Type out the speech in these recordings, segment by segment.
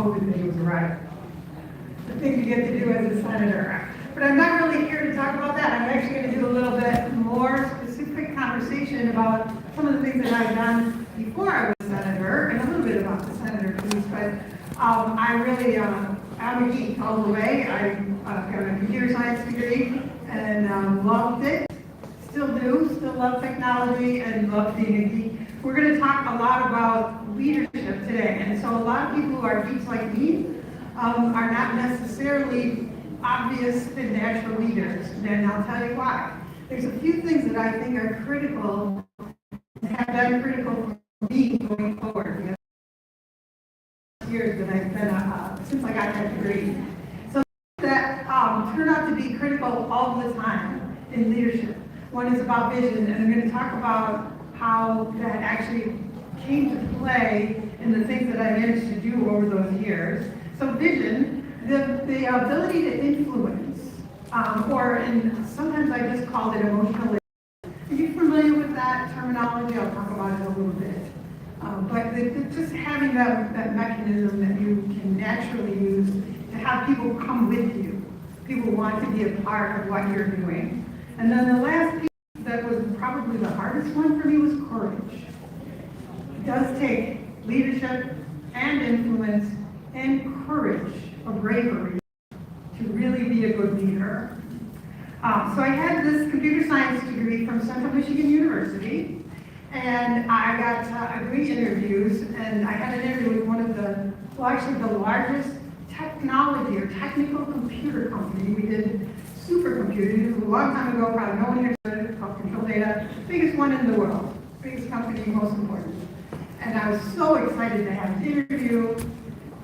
COVID thing was right. The thing you get to do as a senator. But I'm not really here to talk about that. I'm actually going to do a little bit more specific conversation about some of the things that I've done before I was a senator, and a little bit about the senator piece. But I really, I'm a geek all the way. I got a computer science degree and loved it. Still do, still love technology and love being a geek. We're going to talk a lot about leadership today. And so a lot of people who are geeks like me are not necessarily obvious and natural leaders. And I'll tell you why. There's a few things that I think are critical, have been critical for me going forward. Years that I've been, since I got that degree. So that turn out to be critical all the time in leadership. One is about vision, and I'm going to talk about how that actually came to play in the things that I managed to do over those years. So vision, the ability to influence, sometimes I just called it emotional. Are you familiar with that terminology? I'll talk about it a little bit. But just having that mechanism that you can naturally use to have people come with you. People want to be a part of what you're doing. And then the last piece that was probably the hardest one for me was courage. It does take leadership and influence and courage or bravery to really be a good leader. So I had this computer science degree from Central Michigan University, and I got great interviews, and I had an interview with one of the largest technology or technical computer company. We did supercomputing. It was a long time ago, probably no one here heard it, called Control Data. Biggest one in the world, biggest company, most important. And I was so excited to have an interview,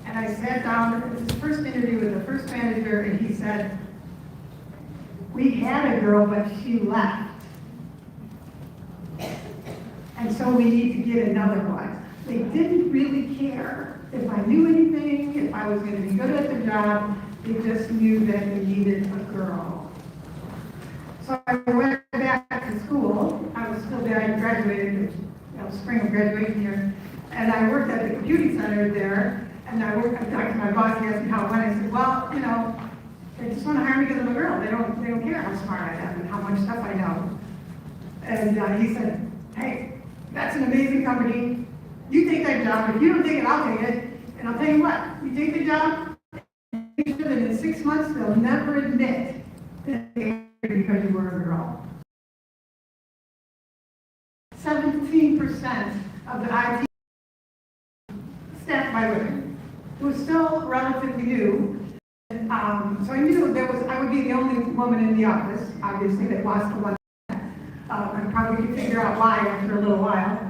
and I sat down, it was the first interview with the first manager, and he said, "We had a girl, but she left. And so we need to get another one." They didn't really care if I knew anything, if I was going to be good at the job. They just knew that they needed a girl. So I went back to school. I was still there. I graduated, spring of graduation year. And I worked at the computing center there. And I talked to my boss. He asked me how it went. I said, "Well, they just want to hire me because I'm a girl. They don't care how smart I am and how much stuff I know." And he said, "Hey, that's an amazing company. You take that job. If you don't take it, I'll take it. And I'll tell you what, you take the job, and in 6 months, they'll never admit that they hired you because you were a girl." 17% of the IT staffed by women. It was still relatively new. So I knew I would be the only woman in the office, obviously, that lost the one. I probably could figure out why after a little while.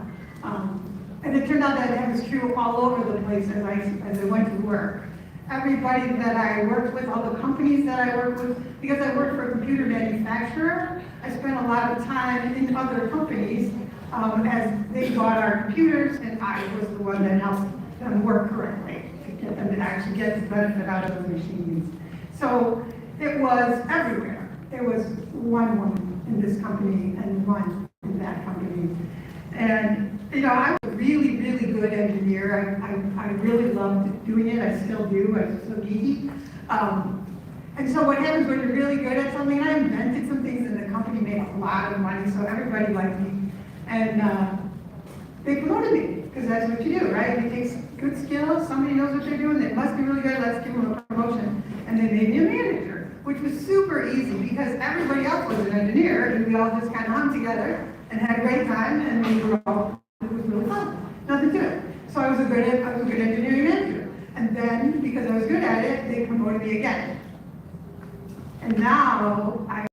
And it turned out that was true all over the place as I went to work. Everybody that I worked with, all the companies that I worked with, because I worked for a computer manufacturer, I spent a lot of time in other companies as they bought our computers, and I was the one that helped them work correctly to get them to actually get the benefit out of the machines. So it was everywhere. There was one woman in this company and one in that company. And I was a really, really good engineer. I really loved doing it. I still do. I was so geeky. And so what happens when you're really good at something, I invented some things and the company made a lot of money, so everybody liked me. And they promoted me, because that's what you do, right? You take good skills, somebody knows what they're doing, they must be really good, let's give them a promotion. And they made me a manager, which was super easy because everybody else was an engineer, and we all just kind of hung together and had a great time, and it was really fun. Nothing to it. So I was a good engineering manager. And then, because I was good at it, they promoted me again. And now, I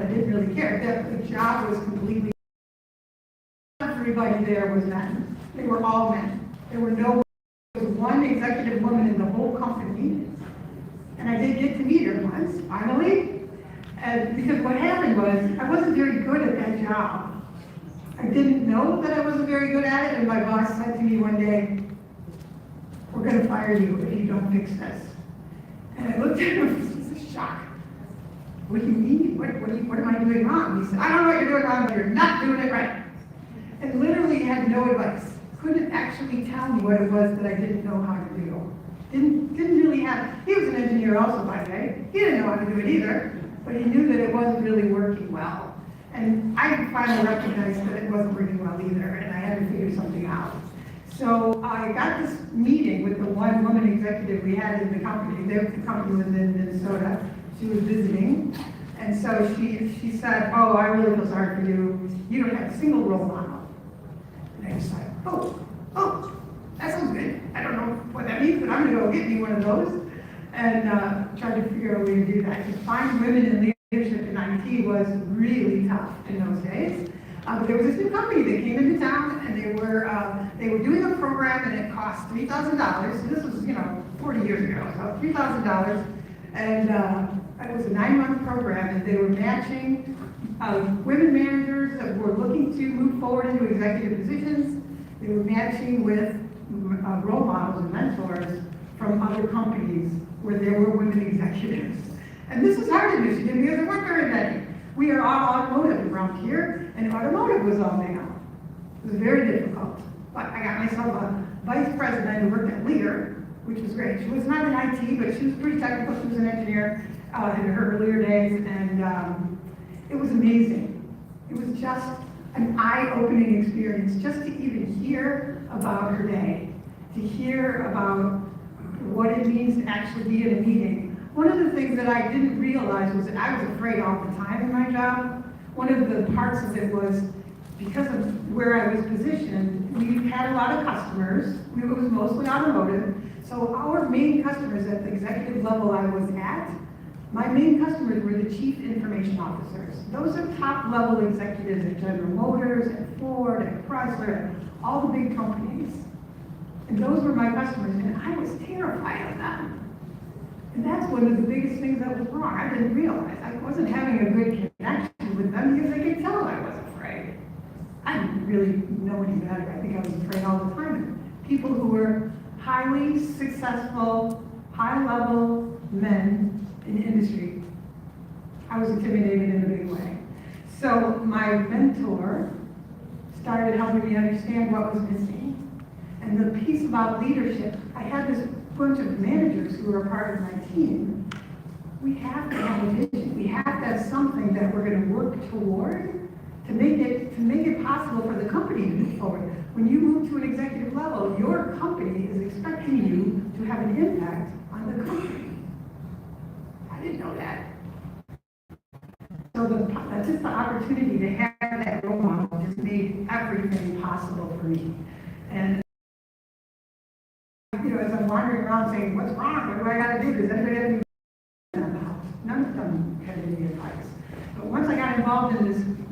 didn't really care. The job was completely, everybody there was men. They were all men. There was one executive woman in the whole company. And I did get to meet her once, finally. And because what happened was, I wasn't very good at that job. I didn't know that I wasn't very good at it, and my boss said to me one day, "We're going to fire you if you don't fix this." And I looked at him, it was a shock. "What do you mean? What am I doing wrong?" He said, "I don't know what you're doing wrong, but you're not doing it right." And literally had no advice. couldn't actually tell me what it was that I didn't know how to do. Didn't really have, he was an engineer also, by the way. He didn't know how to do it either, but he knew that it wasn't really working well. And I finally recognized that it wasn't working well either, and I had to figure something out. So I got this meeting with the one woman executive we had in the company. The company was in Minnesota. She was visiting. And so she said, oh, I really feel sorry for you. You don't have a single role model. And I was like, oh, that sounds good. I don't know what that means, but I'm gonna go get me one of those. And try to figure out a way to do that. To find women in leadership in IT was really tough in those days. But there was this new company that came into town, and they were doing a program, and it cost $3,000. So this was, 40 years ago, so $3,000, and it was a 9-month program, and they were matching women managers that were looking to move forward into executive positions. They were matching with role models and mentors from other companies where there were women executives. And this is hard in Michigan because there weren't very many. We are all automotive around here, and automotive was all male. It was very difficult. But I got myself a vice president who worked at Lear, which was great. She was not in IT, but she was pretty technical. She was an engineer in her earlier days, and it was amazing. It was just an eye-opening experience just to even hear about her day, to hear about what it means to actually be in a meeting. One of the things that I didn't realize was that I was afraid all the time in my job. One of the parts of it was because of where I was positioned, we had a lot of customers. It was mostly automotive. So our main customers at the executive level I was at, my main customers were the chief information officers. Those are top level executives at General Motors, at Ford, at Chrysler, at all the big companies. And those were my customers, and I was terrified of them. And that's one of the biggest things that was wrong. I didn't realize I wasn't having a good connection with them because I could tell I was afraid. I didn't really know any better. I think I was afraid all the time. People who were highly successful, high-level men in the industry, I was intimidated in a big way. So my mentor started helping me understand what was missing. And the piece about leadership, I had this bunch of managers who were a part of my team. We have to have a vision. We have to have something that we're going to work toward to make it possible for the company to move forward. When you move to an executive level, your company is expecting you to have an impact on the company. I didn't know that. So that's just the opportunity to have that role model just made everything possible for me. And as I'm wandering around saying, what's wrong? What do I got to do? Does anybody have any advice in the house? None of them had any advice. But once I got involved in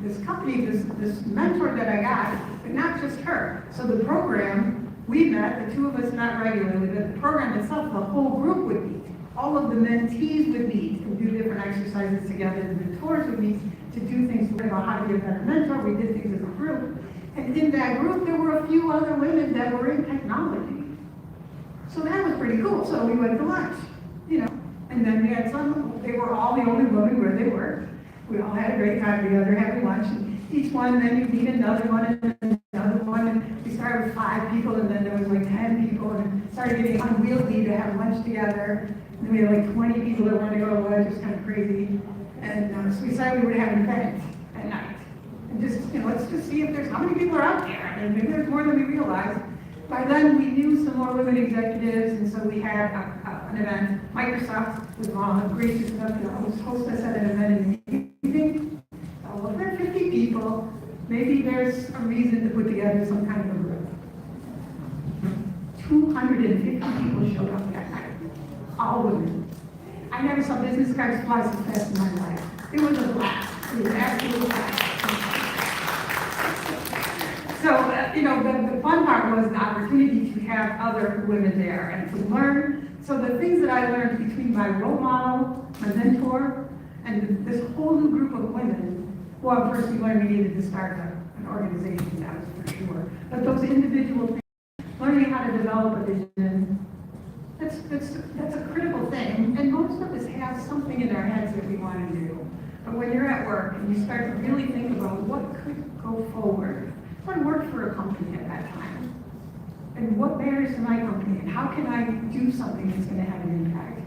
this company, this mentor that I got, but not just her. So the program, we met, the two of us met regularly, but the program itself, the whole group would meet. All of the mentees would meet and do different exercises together. The mentors would meet to do things about how to be a better mentor. We did things as a group. And in that group, there were a few other women that were in technology. So that was pretty cool. So we went to lunch, and then we had they were all the only women where they worked. We all had a great time together having lunch. And each one, then you meet another one and another one. And we started with 5 people, and then there was like 10 people, and it started getting unwieldy to have lunch together. And then we had like 20 people that wanted to go to lunch. It was kind of crazy. And so we decided we would have an event at night. And just, let's just see if how many people are out there. And maybe there's more than we realized. By then, we knew some more women executives, and so we had an event. Microsoft was gracious enough to host us at an event in the evening. Well, there are 50 people. Maybe there's a reason to put together some kind of a group. 250 people showed up that night, all women. I never saw business cards fly so fast in my life. It was a blast. It was absolutely a blast. So, the fun part was the opportunity to have other women there and to learn. So the things that I learned between my role model, my mentor, and this whole new group of women, well, first we learned we needed to start an organization, that was for sure. But those individual things, learning how to develop a vision, that's a critical thing. And most of us have something in our heads that we want to do. But when you're at work and you start to really think about what could go forward, I worked for a company at that time. and what matters to my company, and how can I do something that's going to have an impact.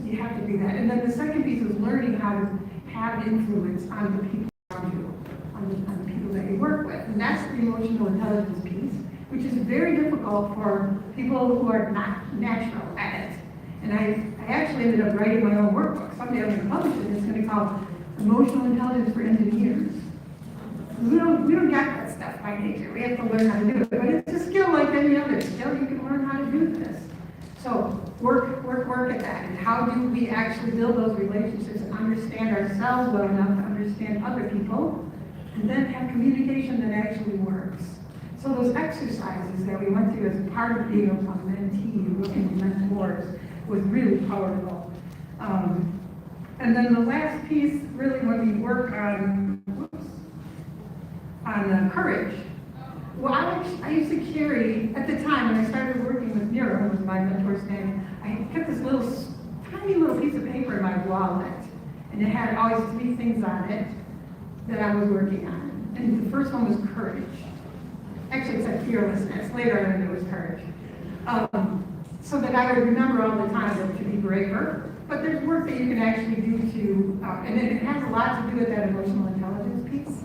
You have to do that. And then the second piece is learning how to have influence on the people around you, on the people that you work with. And that's the emotional intelligence piece, which is very difficult for people who are not natural at it. And I actually ended up writing my own workbook. Someday I'm going to publish it. It's going to be called Emotional Intelligence for Engineers. We don't get that stuff by nature. We have to learn how to do it. But it's a skill like any other skill. You can learn how to do this. So work at that. And how do we actually build those relationships and understand ourselves well enough to understand other people, and then have communication that actually works. So those exercises that we went through as part of being a mentee, looking at mentors, was really powerful. And then the last piece, really, when we work on courage. Well, I used to carry, at the time when I started working with Nero, who was my mentor's name, I kept this tiny little piece of paper in my wallet, and it had always 3 things on it that I was working on. And the first one was courage. Actually, it said fearlessness. Later I learned it was courage. So that I would remember all the time to be braver. But there's work that you can actually do to, and it has a lot to do with that emotional intelligence piece.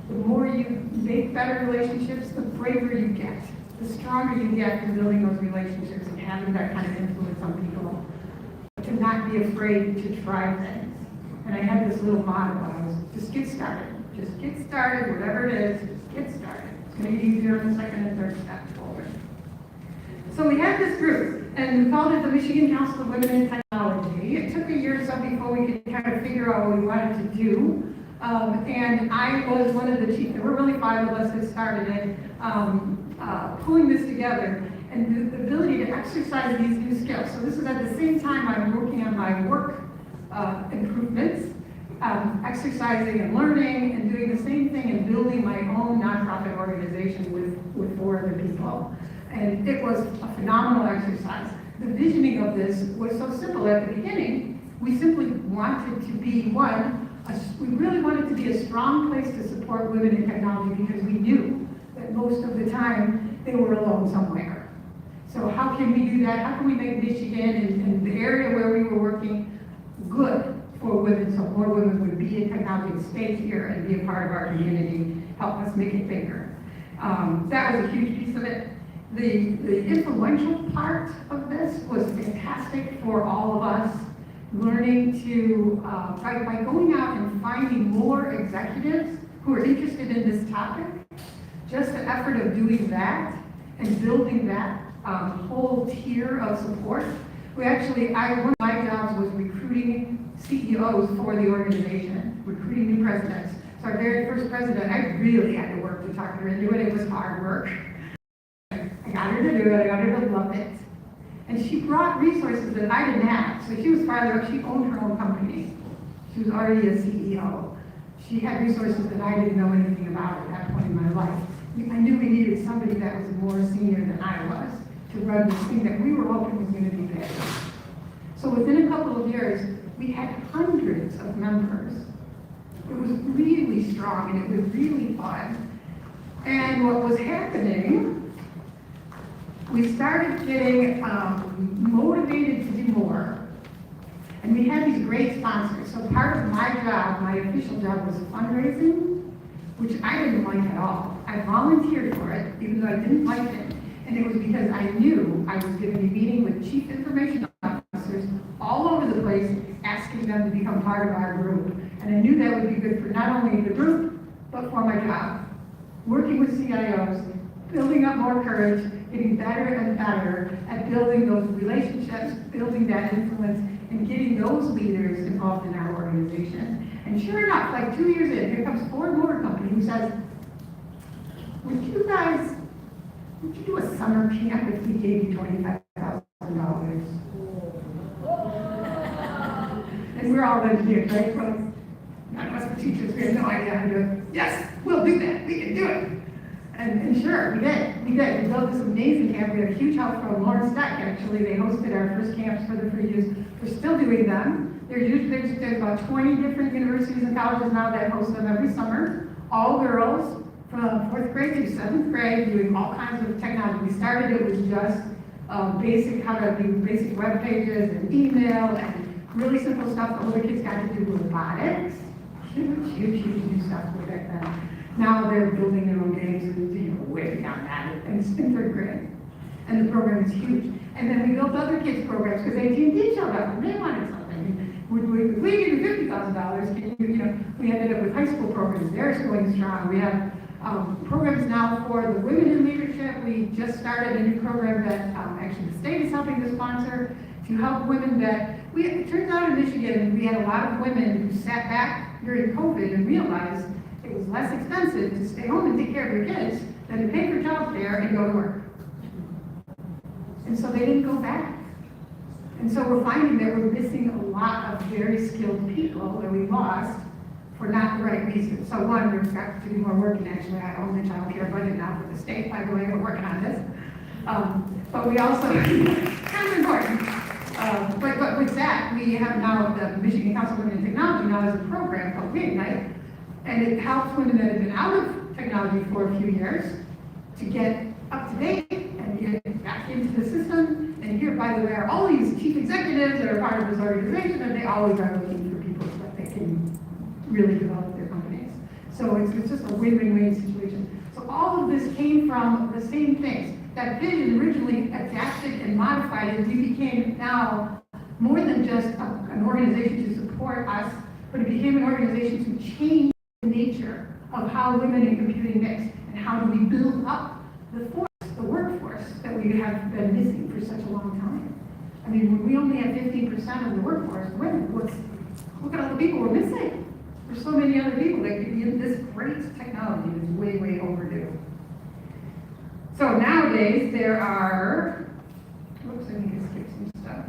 The more you make better relationships, the braver you get, the stronger you get in building those relationships and having that kind of influence on people. To not be afraid to try things. And I had this little motto, I was, just get started. Just get started, whatever it is, just get started. It's going to be easier on the second and third step forward. So we had this group, and we called it the Michigan Council of Women in Technology. It took a year or so before we could kind of figure out what we wanted to do. And I was one of the chief, there were really 5 of us that started it, pulling this together, and the ability to exercise these new skills. So this is at the same time I'm working on my work improvements, exercising and learning, and doing the same thing and building my own nonprofit organization with 4 other people. And it was a phenomenal exercise. The visioning of this was so simple at the beginning. We simply wanted to be we really wanted to be a strong place to support women in technology, because we knew that most of the time they were alone somewhere. So how can we do that? How can we make Michigan and the area where we were working good for women, so more women would be in technology and stay here and be a part of our community, help us make it bigger. That was a huge piece of it. The influential part of this was fantastic for all of us. Learning to, by going out and finding more executives who are interested in this topic, just the effort of doing that and building that whole tier of support. One of my jobs was recruiting CEOs for the organization, recruiting new presidents. So our very first president, I really had to work to talk her into it. It was hard work. I got her to do it, I got her to love it. And she brought resources that I didn't have. So she was farther up, she owned her own company. She was already a CEO. She had resources that I didn't know anything about at that point in my life. I knew we needed somebody that was more senior than I was to run this thing that we were hoping was going to be big. So within a couple of years, we had hundreds of members. It was really strong and it was really fun. And what was happening, we started getting motivated to do more. And we had these great sponsors. So part of my job, my official job, was fundraising, which I didn't like at all. I volunteered for it, even though I didn't like it. And it was because I knew I was going to be meeting with chief information officers all over the place, asking them to become part of our group. And I knew that would be good for not only the group, but for my job. Working with CIOs, building up more courage, getting better and better at building those relationships, building that influence, and getting those leaders involved in our organization. And sure enough, like 2 years in, here comes Ford Motor Company who says, would you do a summer camp if we gave you $25,000? And we're all engineers, right, folks? None of us were teachers, we had no idea how to do it. Yes, we'll do that, we can do it. And sure, we did. We built this amazing camp. We had a huge help from Lawrence Tech, actually. They hosted our first camps for the free use. We're still doing them. There's about 20 different universities and colleges now that host them every summer. All girls, from 4th grade through 7th grade, doing all kinds of technology. We started, it was just basic, how to do basic web pages and email and really simple stuff. The older kids got to do robotics. Huge new stuff back then. Now they're building their own games and, you know, way beyond that. And it's in 3rd grade. And the program is huge. And then we built other kids' programs because AT&T showed up and they wanted something. We gave you $50,000. You know, we ended up with high school programs. They're going strong. We have programs now for the women in leadership. We just started a new program that actually the state is helping to sponsor to help women that, it turns out in Michigan, we had a lot of women who sat back during COVID and realized it was less expensive to stay home and take care of your kids than to pay for childcare and go to work. And so they didn't go back. And so we're finding that we're missing a lot of very skilled people that we lost for not the right reasons. So one, we've got to do more work, and actually I own the child care budget now for the state, by the way, we're working on this. But we also, kind of important, but with that, we have now the Michigan Council of Women in Technology now as a program called Reignite, and it helps women that have been out of technology for a few years to get up to date and get back into the system. And here, by the way, are all these chief executives that are part of this organization, and they always are looking for people so that they can really develop their companies. So it's just a win-win-win situation. So all of this came from the same things. That vision originally adapted and modified as we became now more than just an organization to support us, but it became an organization to change the nature of how women in computing mix and how do we build up the force, the workforce that we have been missing for such a long time. I mean, when we only have 15% of the workforce women, look at all the people we're missing. There's so many other people that could be in this great technology that's way, way overdue. So nowadays there are, whoops, I need to skip some stuff.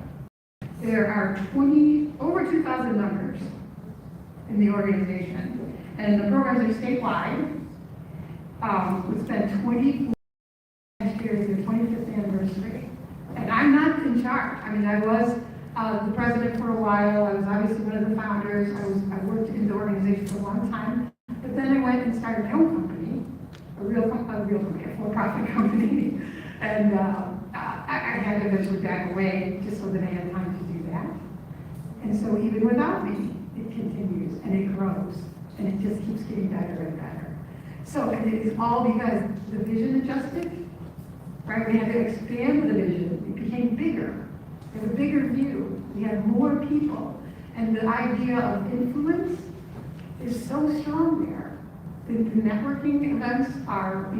There are over 2,000 members in the organization, and the programs are statewide. We spent 24 years, the 25th anniversary, and I'm not in charge. I mean, I was the president for a while. I was obviously one of the founders. I worked in the organization for a long time, but then I went and started my own company, a real company, a for-profit company, and I had to eventually back away just so that I had time to do that. And so even without me, it continues and it grows and it just keeps getting better and better. So, and it is all because the vision adjusted, right? We had to expand the vision. It became bigger. We have a bigger view. We have more people. And the idea of influence is so strong there. The networking events are,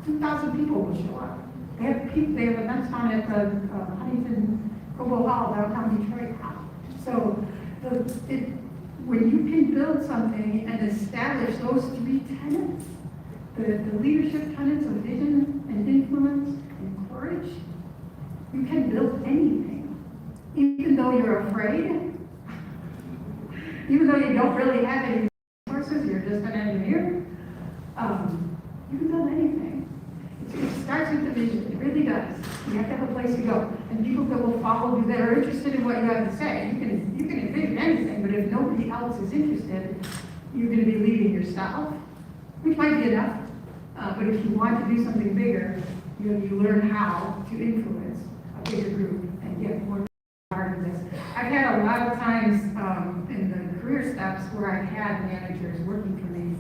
2,000 people will show up. They have events on at the Huntington Cobo Hall, downtown Detroit. So when you can build something and establish those 3 tenets, the leadership tenets of vision and influence and courage, you can build anything. Even though you're afraid, even though you don't really have any resources, you're just an engineer, you can build anything. It starts with the vision, it really does. You have to have a place to go. And people that will follow you, that are interested in what you have to say, you can envision anything, but if nobody else is interested, you're going to be leading yourself, which might be enough. But if you want to do something bigger, you learn how to influence a bigger group and get more part of this. I've had a lot of times in the career steps where I've had managers working for me,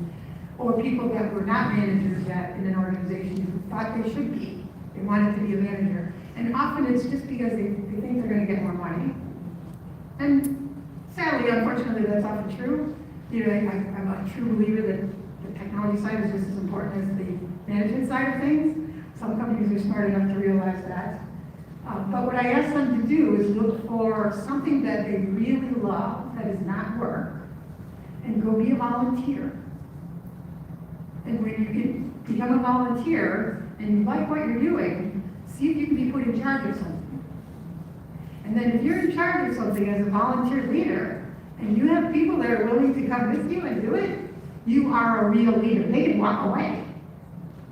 or people that were not managers yet in an organization who thought they should be. They wanted to be a manager. And often it's just because they think they're going to get more money. And sadly, unfortunately, that's often true. I'm a true believer that the technology side is just as important as the management side of things. Some companies are smart enough to realize that. But what I ask them to do is look for something that they really love, that is not work, and go be a volunteer. And when you can become a volunteer and you like what you're doing, see if you can be put in charge of something. And then if you're in charge of something as a volunteer leader, and you have people that are willing to come with you and do it, you are a real leader. They can walk away.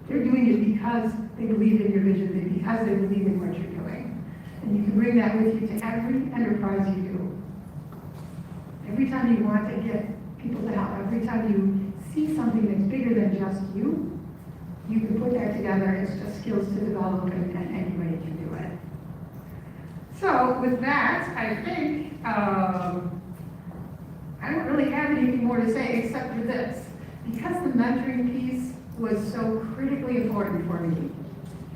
They're doing it because they believe in your vision, because they believe in what you're doing. And you can bring that with you to every enterprise you do. Every time you want to get people to help, every time you see something that's bigger than just you, You can put that together. It's just skills to develop, and anybody can do it. So with that, I think I don't really have anything more to say except for this. Because the mentoring piece was so critically important for me,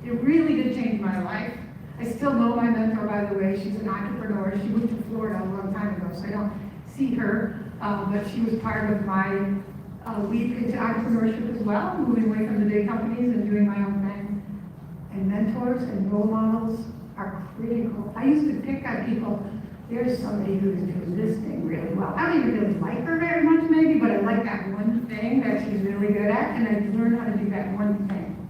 it really did change my life. I still know my mentor, by the way. She's an entrepreneur. She moved to Florida a long time ago, so I don't see her, but she was part of my leap into entrepreneurship as well, moving away from the big companies and doing my own thing. And mentors and role models are critical. I used to pick on people. There's somebody who's doing this thing really well. I don't even really like her very much maybe, but I like that one thing that she's really good at, and I learned how to do that one thing.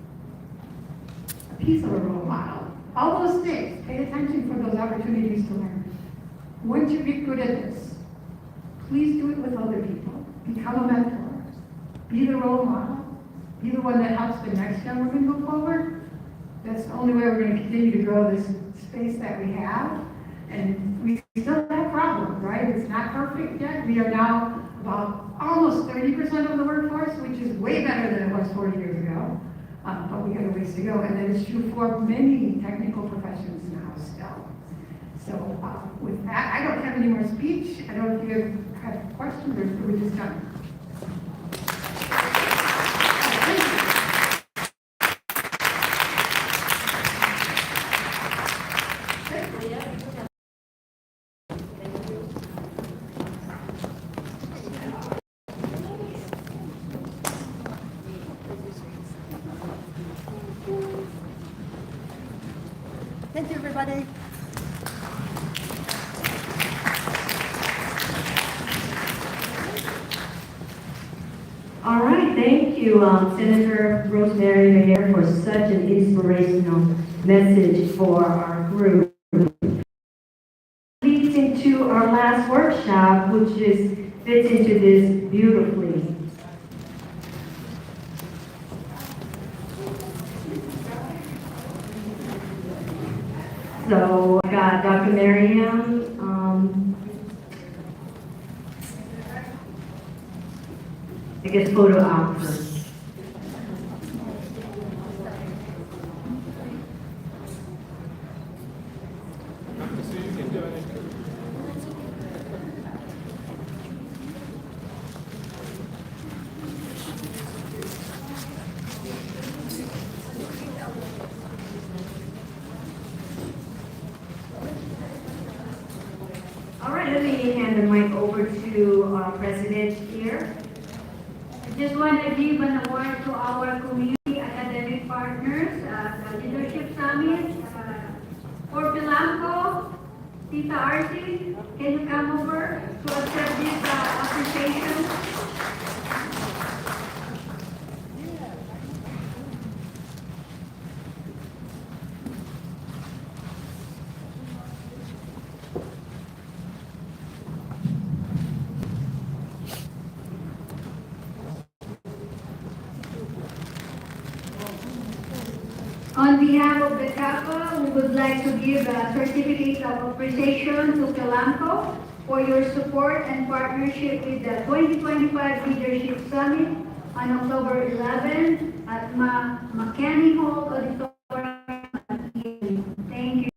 A piece of a role model. All those things, pay attention for those opportunities to learn. Once you get good at this, please do it with other people. Become a mentor. Be the role model. Be the one that helps the next young woman go forward. That's the only way we're going to continue to grow this space that we have. And we still have problems, right? It's not perfect yet. We are now about almost 30% of the workforce, which is way better than it was 40 years ago. But we got a ways to go. And that is true for many technical professions now still. So with that, I don't have any more speech. I don't know if you have questions or are we just done? Thank you, everybody. All right, thank you, Senator Rosemary Mayer, for such an inspirational message for our group. Leads into our last workshop, which fits into this beautifully. So I got Dr. Miriam, I guess photo out first. All right, let me hand the mic over to our president here. I just want to give an award to our community academic partners at the Leadership Summit. For Pilanco, Tita Arce, can you come over to accept this appreciation? On behalf of the CAPA, we would like to give a certificate of appreciation to Pilanco for your support and partnership with the 2025 Leadership Summit on October 11 at McKinney Hall Auditorium. Thank you.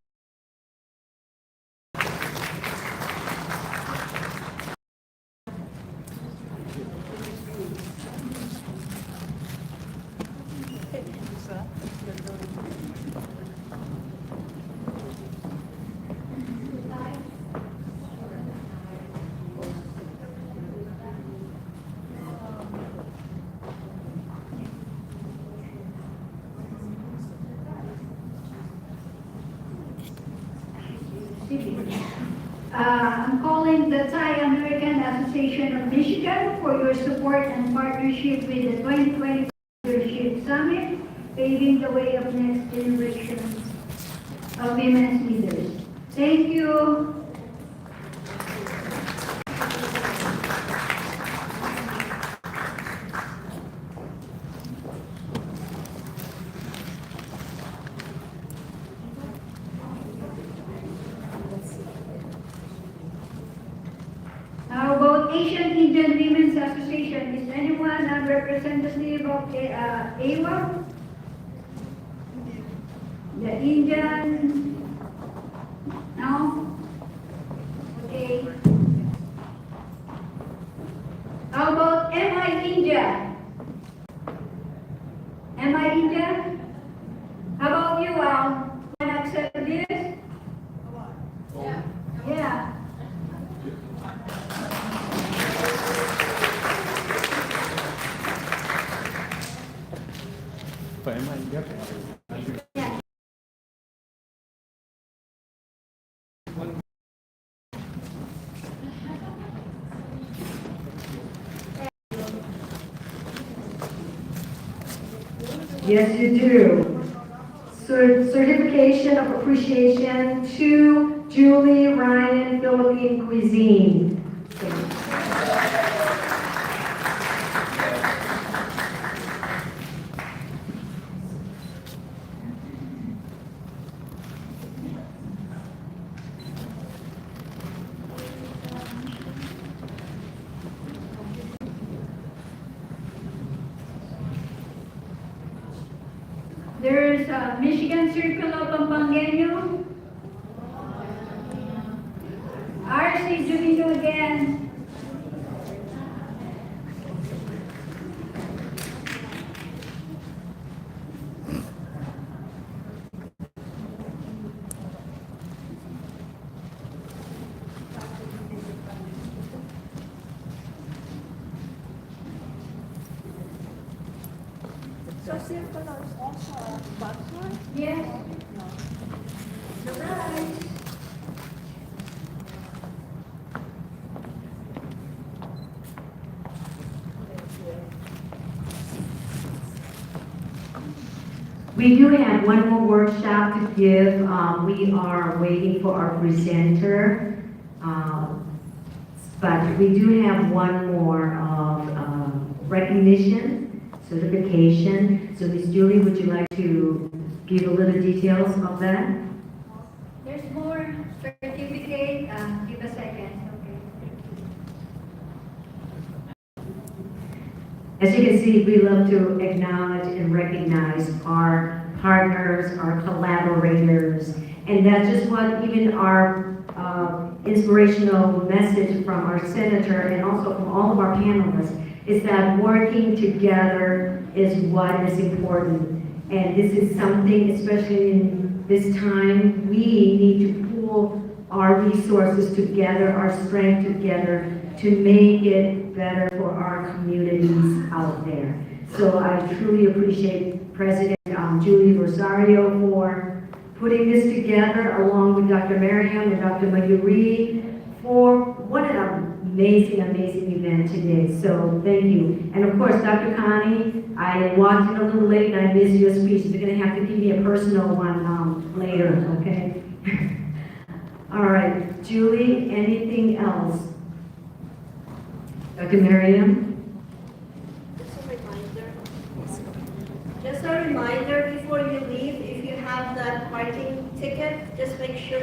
I'm calling the Thai American Association of Michigan for your support and partnership with the 2020 Leadership Summit, paving the way of next generation of women's leaders. Thank you. How about Asian Indian Women's Association? Is anyone a representative of AWA? Indian? No? Okay. How about Am I India? Am I India? How about you, Al? Want to accept this? Yeah. Yeah. Yes, you do. Certification of appreciation to Julie Ryan Philippine Cuisine. There's Michigan Circle of Pampangueño. RC Juvino again. So Circle is also a sponsor? Yes. Surprise. We do have one more workshop to give. We are waiting for our presenter. But we do have one more of recognition, certification. So Ms. Julie, would you like to give a little details of that? There's more certificate. Give a second. Okay. As you can see, we love to acknowledge and recognize our partners, our collaborators, and that's just what even our inspirational message from our senator and also from all of our panelists is that working together is what is important. And this is something, especially in this time, we need to pool our resources together, our strength together to make it better for our communities out there. So I truly appreciate President Julie Rosario for putting this together along with Dr. Miriam and Dr. Mayuri for what an amazing, amazing event today. So thank you. And of course, Dr. Connie, I walked in a little late and I missed your speech. You're going to have to give me a personal one later, okay? All right, Julie, anything else? Dr. Miriam? Just a reminder before you leave, if you have that parking ticket, just make sure